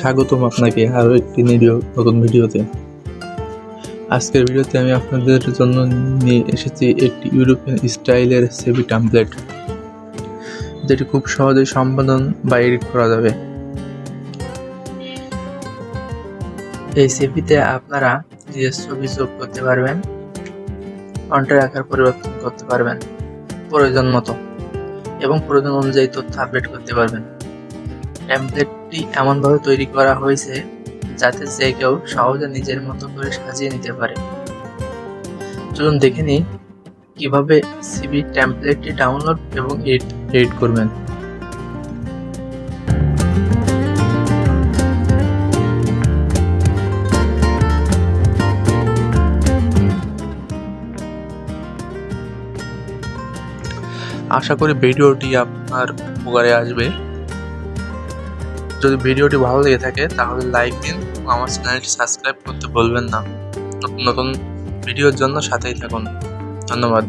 স্বাগতম আপনাকে আরও একটি নতুন ভিডিওতে। আজকের ভিডিওতে আমি আপনাদের জন্য নিয়ে এসেছি একটি ইউরোপিয়ান স্টাইলের সিভি টেমপ্লেট, যেটি খুব সহজেই সম্পাদন বা এডিট করা যাবে। এই সিভিতে আপনারা নিজের ছবি যোগ করতে পারবেন, ফন্টের আকার পরিবর্তন করতে পারবেন প্রয়োজন মতো এবং প্রয়োজন অনুযায়ী তথ্য আপডেট করতে পারবেন। টেমপ্লেটটি এমনভাবে তৈরি করা হয়েছে যাতে যে কেউ সহজে নিজের মতো করে সাজিয়ে নিতে পারে। চলুন দেখে নিই কিভাবে সিভি টেমপ্লেটটি ডাউনলোড এবং এডিট করবেন। আশা করি ভিডিওটি আপনার উপকারে আসবে। যদি ভিডিওটি ভালো লেগে থাকে তাহলে লাইক দিন এবং আমার চ্যানেলটি সাবস্ক্রাইব করতে ভুলবেন না। নতুন নতুন ভিডিওর জন্য সাথেই থাকুন। ধন্যবাদ।